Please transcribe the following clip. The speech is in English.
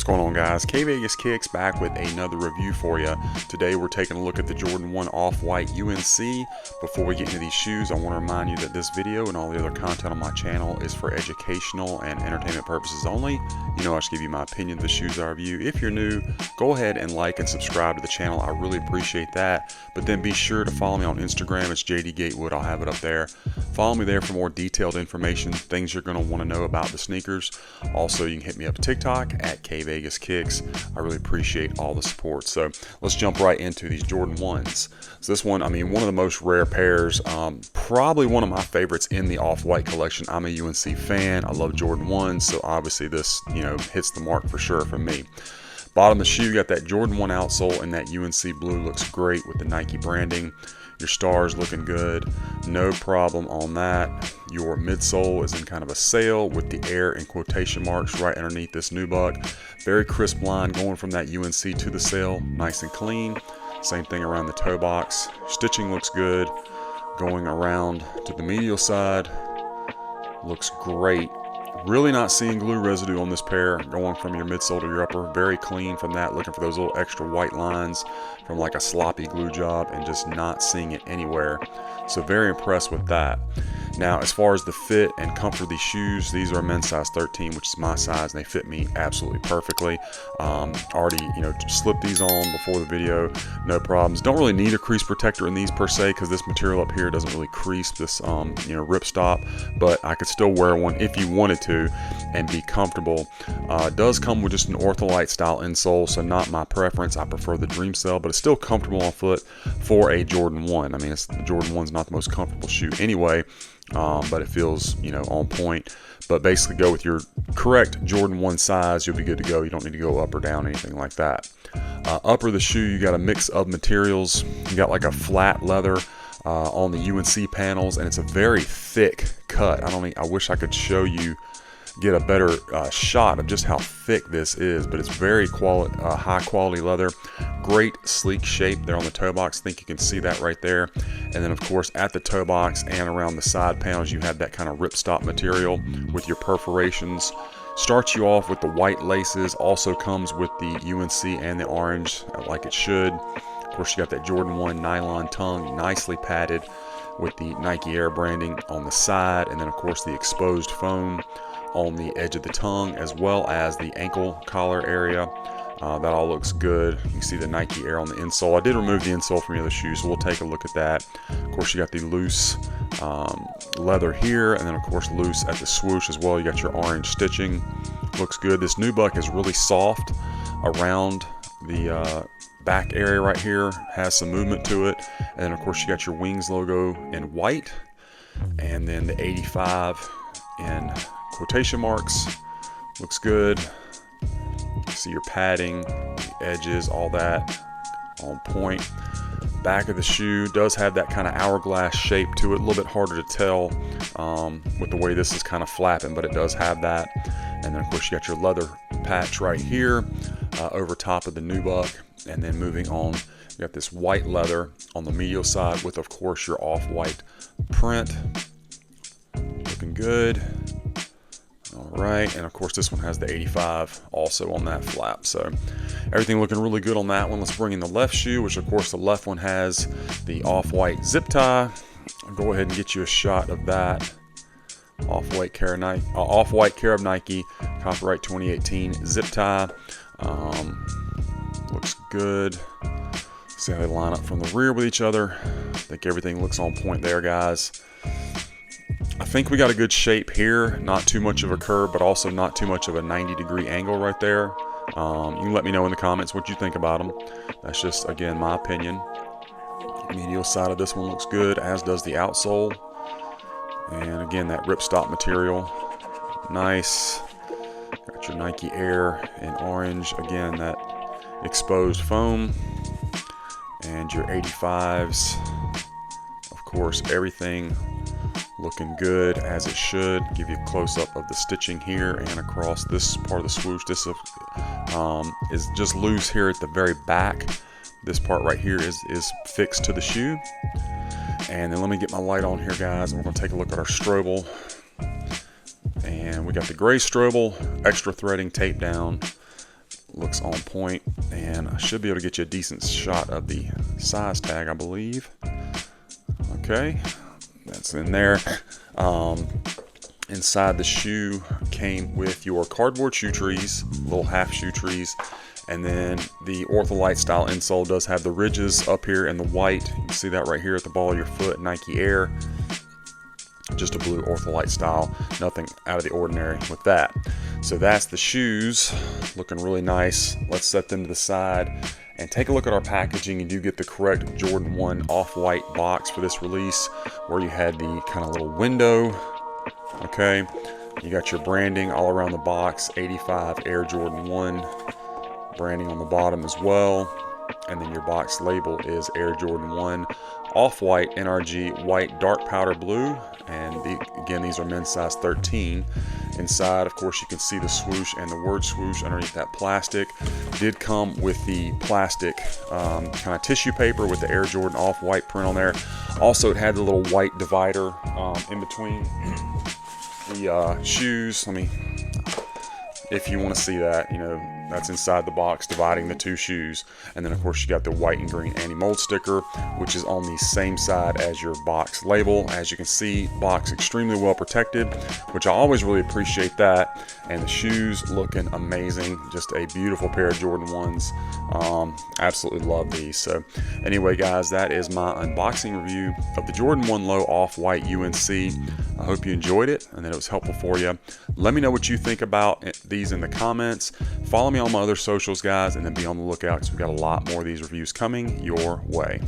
What's going on, guys? kvegaskickz back with another review for you. Today we're taking a look at the Jordan 1 Off White UNC. Before we get into these shoes, I want to remind you that this video and all the other content on my channel is for educational and entertainment purposes only. You know, I just give you my opinion of the shoes I review. If you're new, go ahead and like and subscribe to the channel. I really appreciate that. But then be sure to follow me on Instagram. It's JD Gatewood. I'll have it up there. Follow me there for more detailed information, things you're going to want to know about the sneakers. Also, you can hit me up on TikTok at kvegaskickz. I really appreciate all the support. So let's jump right into these Jordan 1s. So this one, I mean, one of the most rare pairs, probably one of my favorites in the Off-White collection. I'm a UNC fan. I love Jordan 1s, so obviously this, hits the mark for sure for me. Bottom of the shoe, you got that Jordan 1 outsole, and that UNC blue looks great with the Nike branding. Your stars looking good, no problem on that. Your midsole is in kind of a sail with the air and quotation marks right underneath this nubuck. Very crisp line going from that UNC to the sail, nice and clean. Same thing around the toe box. Stitching looks good. Going around to the medial side, looks great. Really not seeing glue residue on this pair going from your midsole to your upper. Very clean from that, looking for those little extra white lines from like a sloppy glue job and just not seeing it anywhere. So very impressed with that. Now, as far as the fit and comfort of these shoes, these are men's size 13, which is my size, and they fit me absolutely perfectly. Already, slipped these on before the video, no problems. Don't really need a crease protector in these per se, because this material up here doesn't really crease this, rip stop. But I could still wear one if you wanted to and be comfortable. It does come with just an Ortholite style insole, so not my preference. I prefer the Dream Cell, but it's still comfortable on foot for a Jordan 1. I mean, the Jordan 1's not the most comfortable shoe anyway. But it feels, on point. But basically go with your correct Jordan 1 size, you'll be good to go. You don't need to go up or down, anything like that. Upper of the shoe, you got a mix of materials. You got like a flat leather on the UNC panels, and it's a very thick cut. I wish I could show you, get a better shot of just how thick this is, but it's very high quality leather. Great sleek shape there on the toe box. I think you can see that right there. And then of course at the toe box and around the side panels, you have that kind of ripstop material with your perforations. Starts you off with the white laces, also comes with the UNC and the orange like it should. Of course, you got that Jordan 1 nylon tongue, nicely padded with the Nike Air branding on the side, and then of course the exposed foam on the edge of the tongue, as well as the ankle collar area. That all looks good. You can see the Nike Air on the insole. I did remove the insole from the other shoes, so we'll take a look at that. Of course, you got the loose leather here, and then of course loose at the swoosh as well. You got your orange stitching. Looks good. This nubuck is really soft around the back area right here. Has some movement to it. And then of course you got your Wings logo in white, and then the 85 in quotation marks. Looks good. See your padding, the edges, all that on point. Back of the shoe does have that kind of hourglass shape to it. A little bit harder to tell with the way this is kind of flapping, but it does have that. And then of course you got your leather patch right here over top of the nubuck. And then moving on, you got this white leather on the medial side with of course your off-white print. Looking good. All right, and of course this one has the 85 also on that flap. So everything looking really good on that one. Let's bring in the left shoe, which of course the left one has the off-white zip tie. I'll go ahead and get you a shot of that. Off-White Care of Nike, copyright 2018 zip tie. Looks good. See how they line up from the rear with each other. I think everything looks on point there, guys. I think we got a good shape here. Not too much of a curve, but also not too much of a 90-degree angle right there. You can let me know in the comments what you think about them. That's just, again, my opinion. Medial side of this one looks good, as does the outsole. And again, that ripstop material, nice. Got your Nike Air in orange. Again, that exposed foam. And your 85s. Of course, everything looking good as it should. Give you a close-up of the stitching here and across this part of the swoosh. This is just loose here at the very back. This part right here is fixed to the shoe. And then let me get my light on here, guys, and we're going to take a look at our Strobel. And we got the gray Strobel, extra threading, tape down. looks on point, and I should be able to get you a decent shot of the size tag, I believe. Okay, that's in there. Inside the shoe came with your cardboard shoe trees, little half shoe trees, and then the Ortholite style insole does have the ridges up here in the white. You can see that right here at the ball of your foot, Nike Air. Just a blue Ortholite style, nothing out of the ordinary with that. So that's the shoes, looking really nice. Let's set them to the side and take a look at our packaging. You do get the correct Jordan 1 Off-White box for this release, where you had the kind of little window. Okay, you got your branding all around the box, 85 Air Jordan 1 branding on the bottom as well, and then your box label is Air Jordan 1 Off-White NRG white dark powder blue, and again, these are men's size 13. Inside, of course, you can see the swoosh and the word swoosh underneath that plastic. Did come with the plastic kind of tissue paper with the Air Jordan Off-White print on there. Also, it had the little white divider in between the shoes. If you want to see that, that's inside the box dividing the two shoes. And then of course you got the white and green anti-mold sticker, which is on the same side as your box label. As you can see, box extremely well protected, which I always really appreciate that. And the shoes looking amazing, just a beautiful pair of Jordan 1s. Absolutely love these. So anyway guys, that is my unboxing review of the Jordan 1 Low Off-White UNC. I hope you enjoyed it and that it was helpful for you. Let me know what you think about these in the comments. Follow me on my other socials, guys, and then be on the lookout because we've got a lot more of these reviews coming your way.